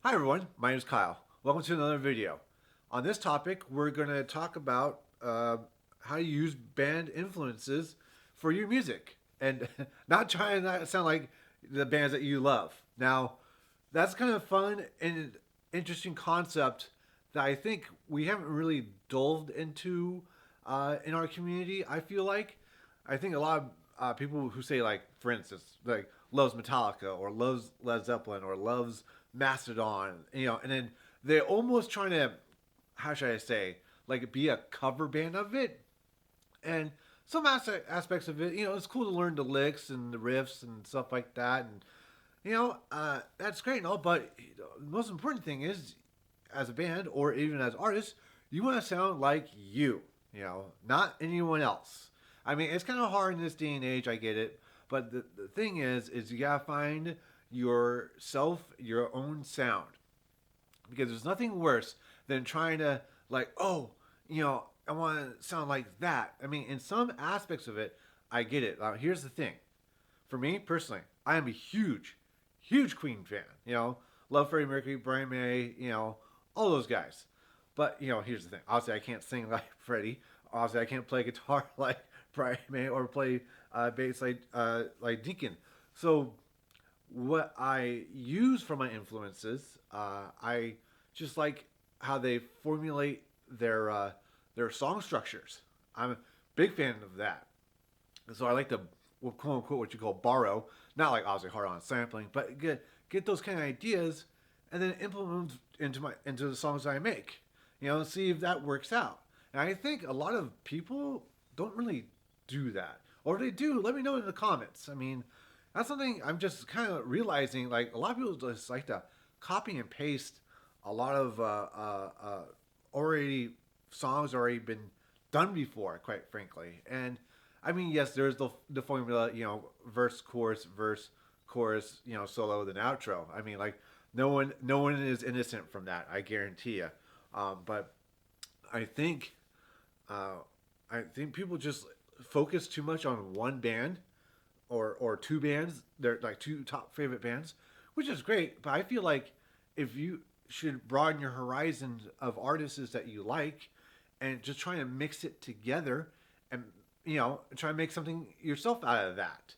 Hi everyone, my name is Kyle. Welcome to another video. On this topic, we're going to talk about how you use band influences for your music, and not trying to sound like the bands that you love. Now, that's kind of fun and interesting concept that I think we haven't really delved into in our community. I think a lot of people who say, like, for instance, like loves Metallica or loves Led Zeppelin or loves Mastodon, and then they're almost trying to, how should I say, like be a cover band of it. And some aspects of it, it's cool to learn the licks and the riffs and stuff like that, and that's great and all. But the most important thing is, as a band or even as artists, you want to sound like not anyone else. I mean, it's kind of hard in this day and age. I get it, but the thing is you gotta find yourself, your own sound, because there's nothing worse than trying to, like, oh, I want to sound like that. I mean, in some aspects of it, I get it. Here's the thing: for me personally, I am a huge Queen fan. Love Freddie Mercury, Brian May, all those guys. But here's the thing: obviously, I can't sing like Freddie. Obviously, I can't play guitar like Brian May or play bass like Deacon. So what I use for my influences, I just like how they formulate their song structures. I'm a big fan of that. So I like to, well, quote unquote, what you call borrow, not like obviously hard on sampling, but get those kind of ideas and then implement them into the songs I make. See if that works out. And I think a lot of people don't really do that, or if they do, let me know in the comments. I mean, that's something I'm just kind of realizing. Like, a lot of people just like to copy and paste a lot of already songs already been done before, quite frankly. And I mean, yes, there's the formula, verse, chorus, solo, then outro. I mean, like, no one is innocent from that. I guarantee you. But I think uh, I think people just focus too much on one band or two bands. They're like two top favorite bands, which is great. But I feel like if you should broaden your horizons of artists that you like, and just trying to mix it together, and try to make something yourself out of that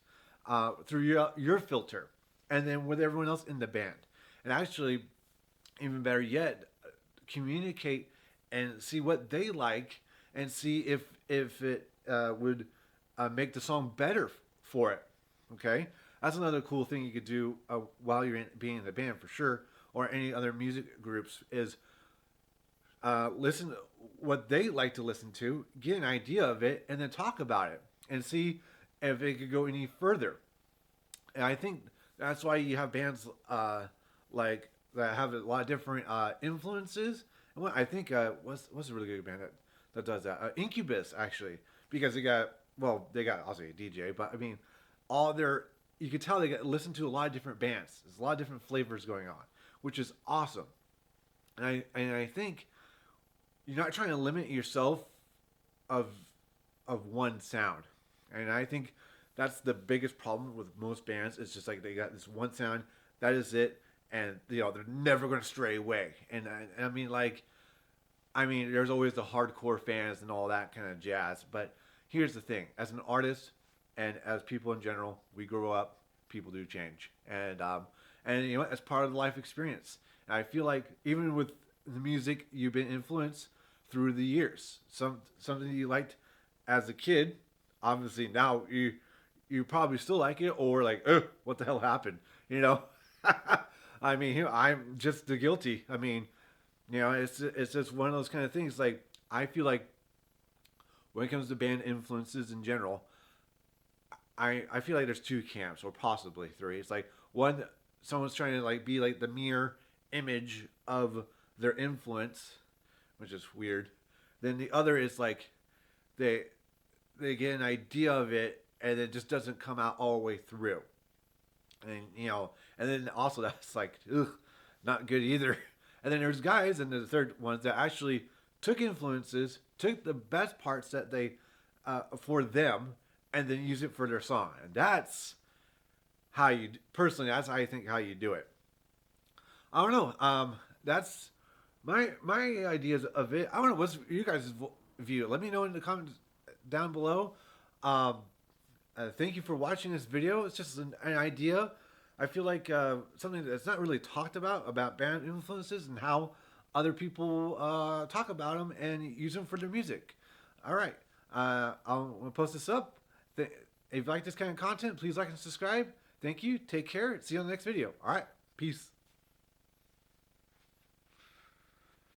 through your filter, and then with everyone else in the band, and actually, even better yet, communicate and see what they like, and see if it would make the song better for it. Okay, that's another cool thing you could do while you're being in the band for sure, or any other music groups, is listen to what they like to listen to, get an idea of it, and then talk about it and see if it could go any further. And I think that's why you have bands like that have a lot of different influences. And I think what's a really good band that does that? Incubus, actually, because they got also a DJ, but I mean, all their you could tell they listen to a lot of different bands. There's a lot of different flavors going on, which is awesome. And I think you're not trying to limit yourself of of one sound. And I think that's the biggest problem with most bands. It's just like they got this one sound, that is it, and they're never going to stray away. And I mean, like, there's always the hardcore fans and all that kind of jazz. But here's the thing: as an artist and as people in general, we grow up. People do change, and as part of the life experience. And I feel like even with the music, you've been influenced through the years. Something you liked as a kid, obviously now you probably still like it, or like, oh, what the hell happened? You know, I mean, I'm just the guilty. I mean, it's just one of those kind of things. Like, I feel like when it comes to band influences in general, I feel like there's two camps, or possibly three. It's like, one, someone's trying to like be like the mere image of their influence, which is weird. Then the other is like they they get an idea of it and it just doesn't come out all the way through. And and then also that's like, ugh, not good either. And then there's guys, and the third ones that actually took influences, took the best parts that they for them, and then use it for their song. And that's how you personally. That's how I think how you do it. I don't know. That's my ideas of it. I don't know. What's you guys' view? Let me know in the comments down below. Um, thank you for watching this video. It's just an idea. I feel like something that's not really talked about band influences and how other people talk about them and use them for their music. All right. I'll post this up. If you like this kind of content, please like and subscribe. Thank you. Take care. See you on the next video. All right. Peace.